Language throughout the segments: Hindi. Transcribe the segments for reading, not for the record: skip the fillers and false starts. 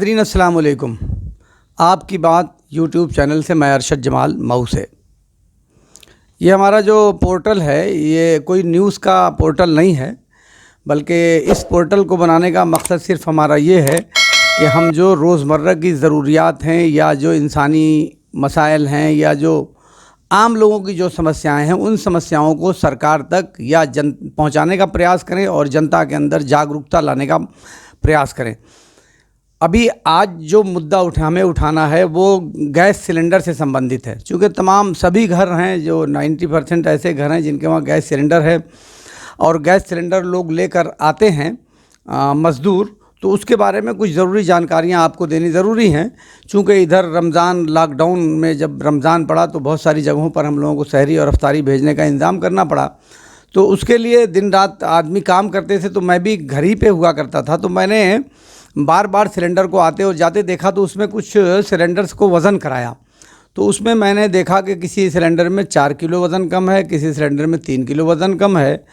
नाज़रीन अस्सलाम वालेकुम। आपकी बात यूट्यूब चैनल से मैं अरशद जमाल मऊ से। ये हमारा जो पोर्टल है ये कोई न्यूज़ का पोर्टल नहीं है, बल्कि इस पोर्टल को बनाने का मकसद सिर्फ हमारा ये है कि हम जो रोज़मर्रा की ज़रूरियात हैं या जो इंसानी मसाइल हैं या जो आम लोगों की जो समस्याएं हैं उन समस्याओं को सरकार तक या पहुंचाने का प्रयास करें और जनता के अंदर जागरूकता लाने का प्रयास करें। अभी आज जो मुद्दा हमें उठाना है वो गैस सिलेंडर से संबंधित है। चूँकि तमाम सभी घर हैं, जो 90% ऐसे घर हैं जिनके वहाँ गैस सिलेंडर है और गैस सिलेंडर लोग लेकर आते हैं मज़दूर, तो उसके बारे में कुछ ज़रूरी जानकारियाँ आपको देनी ज़रूरी हैं। चूँकि इधर रमज़ान लॉकडाउन में जब रमज़ान पड़ा तो बहुत सारी जगहों पर हम लोगों को सहरी और अफ्तारी भेजने का इंतज़ाम करना पड़ा, तो उसके लिए दिन रात आदमी काम करते थे। तो मैं भी घर ही पे हुआ करता था, तो मैंने बार बार सिलेंडर को आते और जाते देखा, तो उसमें कुछ सिलेंडर्स को वज़न कराया, तो उसमें मैंने देखा कि किसी सिलेंडर में 4 किलो वज़न कम है, किसी सिलेंडर में 3 किलो वज़न कम है।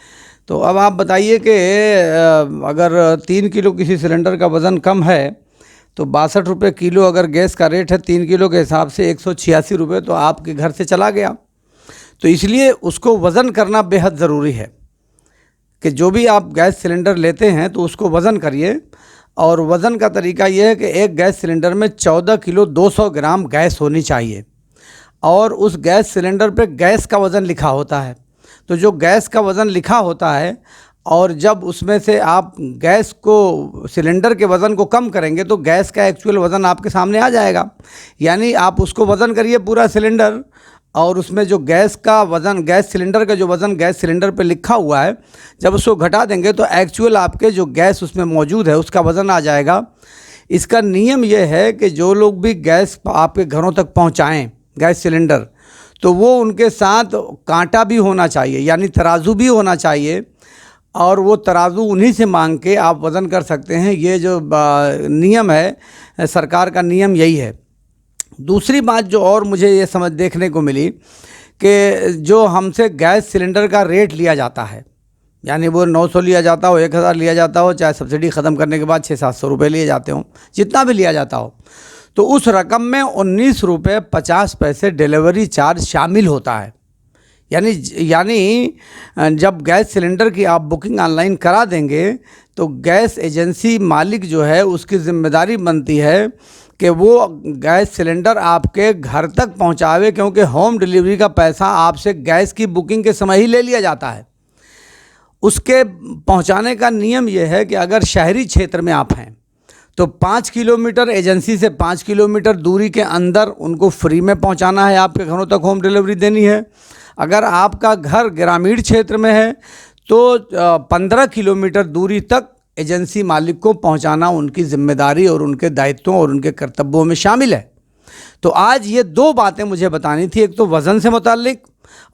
तो अब आप बताइए कि अगर 3 किलो किसी सिलेंडर का वज़न कम है तो 62 रुपये किलो अगर गैस का रेट है 3 किलो के हिसाब से 186 रुपये तो आपके घर से चला गया। तो इसलिए उसको वज़न करना बेहद ज़रूरी है कि जो भी आप गैस सिलेंडर लेते हैं तो उसको वज़न करिए। और वज़न का तरीका यह है कि एक गैस सिलेंडर में 14 किलो 200 ग्राम गैस होनी चाहिए और उस गैस सिलेंडर पे गैस का वज़न लिखा होता है। तो जो गैस का वज़न लिखा होता है और जब उसमें से आप गैस को सिलेंडर के वज़न को कम करेंगे तो गैस का एक्चुअल वज़न आपके सामने आ जाएगा। यानी आप उसको वज़न करिए पूरा सिलेंडर और उसमें जो गैस का वज़न, गैस सिलेंडर का जो वज़न गैस सिलेंडर पे लिखा हुआ है, जब उसको घटा देंगे तो एक्चुअल आपके जो गैस उसमें मौजूद है उसका वज़न आ जाएगा। इसका नियम यह है कि जो लोग भी गैस आपके घरों तक पहुंचाएं गैस सिलेंडर, तो वो उनके साथ कांटा भी होना चाहिए, यानी तराजू भी होना चाहिए, और वो तराजू उन्हीं से मांग के आप वज़न कर सकते हैं। ये जो नियम है, सरकार का नियम यही है। दूसरी बात जो और मुझे ये समझ देखने को मिली कि जो हमसे गैस सिलेंडर का रेट लिया जाता है, यानी वो 900 लिया जाता हो, 1000 लिया जाता हो, चाहे सब्सिडी ख़त्म करने के बाद 600-700 रुपये लिए जाते हों, जितना भी लिया जाता हो, तो उस रकम में 19 रुपये 50 पैसे डिलीवरी चार्ज शामिल होता है। यानी जब गैस सिलेंडर की आप बुकिंग ऑनलाइन करा देंगे तो गैस एजेंसी मालिक जो है उसकी ज़िम्मेदारी बनती है कि वो गैस सिलेंडर आपके घर तक पहुंचावे, क्योंकि होम डिलीवरी का पैसा आपसे गैस की बुकिंग के समय ही ले लिया जाता है। उसके पहुंचाने का नियम यह है कि अगर शहरी क्षेत्र में आप हैं तो 5 किलोमीटर एजेंसी से 5 किलोमीटर दूरी के अंदर उनको फ्री में पहुंचाना है, आपके घरों तक होम डिलीवरी देनी है। अगर आपका घर ग्रामीण क्षेत्र में है तो 15 किलोमीटर दूरी तक एजेंसी मालिक को पहुंचाना उनकी जिम्मेदारी और उनके दायित्वों और उनके कर्तव्यों में शामिल है। तो आज ये दो बातें मुझे बतानी थी, एक तो वज़न से मुताल्लिक,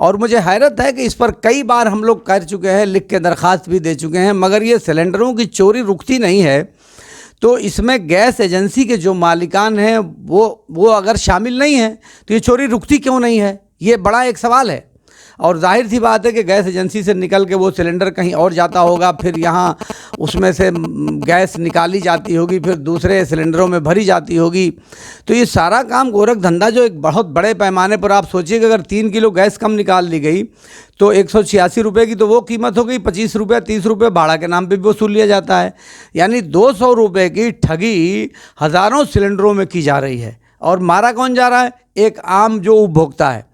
और मुझे हैरत है कि इस पर कई बार हम लोग कर चुके हैं, लिख के दरख्वास्त भी दे चुके हैं, मगर ये सिलेंडरों की चोरी रुकती नहीं है। तो इसमें गैस एजेंसी के जो मालिकान हैं वो अगर शामिल नहीं हैं तो ये चोरी रुकती क्यों नहीं है, ये बड़ा एक सवाल है। और जाहिर सी बात है कि गैस एजेंसी से निकल के वो सिलेंडर कहीं और जाता होगा, फिर यहाँ उसमें से गैस निकाली जाती होगी, फिर दूसरे सिलेंडरों में भरी जाती होगी। तो ये सारा काम गोरख धंधा जो एक बहुत बड़े पैमाने पर, आप सोचिए कि अगर 3 किलो गैस कम निकाल ली गई तो 186 रुपये की तो वो कीमत हो गई, 25 रुपये 30 रुपये भाड़ा के नाम पे भी वसूल लिया जाता है। यानी 200 रुपये की ठगी हज़ारों सिलेंडरों में की जा रही है। और मारा कौन जा रहा है? एक आम जो उपभोक्ता है।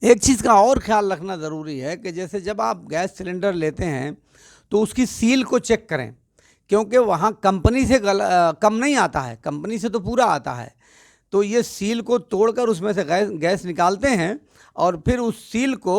एक चीज़ का और ख्याल रखना ज़रूरी है कि जैसे जब आप गैस सिलेंडर लेते हैं तो उसकी सील को चेक करें, क्योंकि वहाँ कंपनी से कम नहीं आता है, कंपनी से तो पूरा आता है। तो ये सील को तोड़कर उसमें से गैस निकालते हैं और फिर उस सील को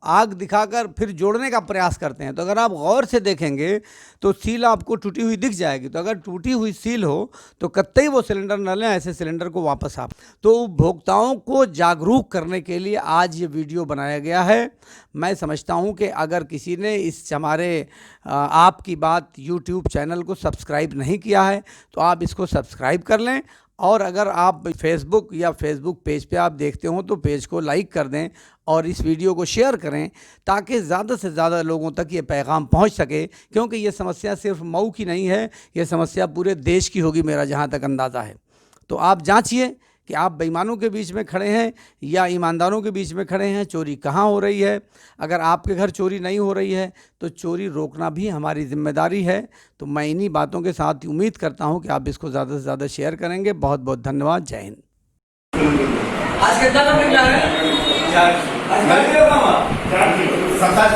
आग दिखाकर फिर जोड़ने का प्रयास करते हैं। तो अगर आप गौर से देखेंगे तो सील आपको टूटी हुई दिख जाएगी। तो अगर टूटी हुई सील हो तो कतई वो सिलेंडर न लें, ऐसे सिलेंडर को वापस आप। तो उपभोक्ताओं को जागरूक करने के लिए आज ये वीडियो बनाया गया है। मैं समझता हूँ कि अगर किसी ने इस हमारे आपकी बात यूट्यूब चैनल को सब्सक्राइब नहीं किया है तो आप इसको सब्सक्राइब कर लें और अगर आप फेसबुक या फेसबुक पेज पे आप देखते हो तो पेज को लाइक कर दें और इस वीडियो को शेयर करें, ताकि ज़्यादा से ज़्यादा लोगों तक ये पैगाम पहुंच सके, क्योंकि ये समस्या सिर्फ मऊ की नहीं है, ये समस्या पूरे देश की होगी, मेरा जहां तक अंदाज़ा है। तो आप जांचिए कि आप बेईमानों के बीच में खड़े हैं या ईमानदारों के बीच में खड़े हैं। चोरी कहाँ हो रही है? अगर आपके घर चोरी नहीं हो रही है तो चोरी रोकना भी हमारी जिम्मेदारी है। तो मैं इन्हीं बातों के साथ उम्मीद करता हूं कि आप इसको ज़्यादा से ज़्यादा शेयर करेंगे। बहुत बहुत धन्यवाद। जय हिंद। आज कितना कम निकला है? 4 किलो कम है। 4 किलो 27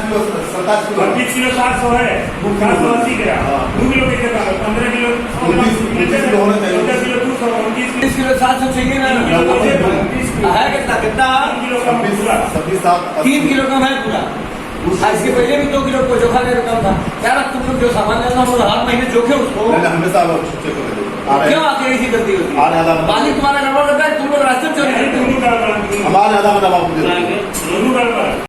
किलो 20 किलो 700 है, 780 गया। 2 किलो कितने का? 15 किलो 19 किलो होना चाहिए। 14 किलो 200, 30 किलो 700 चाहिए ना? है कितना कितना? 3 किलो कम पूरा। 3 किलो कम है पूरा। इसके पहले भी 2 किलो को जोखा लेकर कम था। यार अब तुम लोग जो सामान लेना हो हर महीने जोखे उसको। हमेशा क्यों आके ऐसी करती होती है? मालिक तुम्हारा गड़बड़ करता है, तुम लोग रास्ते में चोरी करते हो। दोनों का हमारे आधा